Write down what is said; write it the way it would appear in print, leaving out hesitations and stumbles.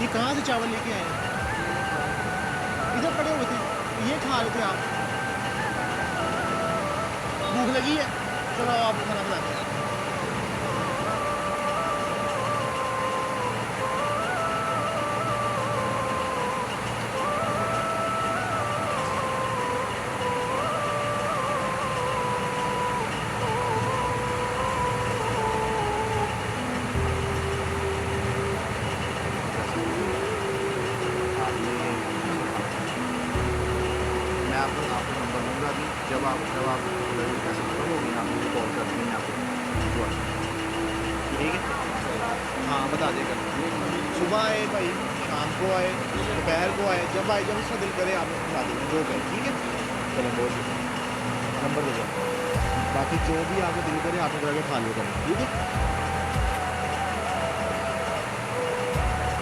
ये कहाँ से चावल लेके आए हैं? इधर पड़े हुए थे, ये खा रहे थे आप? भूख लगी है? चलो आपको खाना बनाते हैं। मैं आपको नंबर दूँगा अभी, जब आप पैसे खत्म हो गए आप मुझे कॉल कर देंगे, मैं आपको भिजवा दूँगा। ठीक है? हाँ बता देगा। सुबह आए भाई, शाम को आए, दोपहर को आए, जब आए, जब उसका दिल करे आपको खिला देंगे जो कहे। ठीक है, चलो बहुत शुक्रिया, नंबर दे दो। बाकी जो भी आपको दिल करे आप इधर आके खा लिया करें। ठीक है।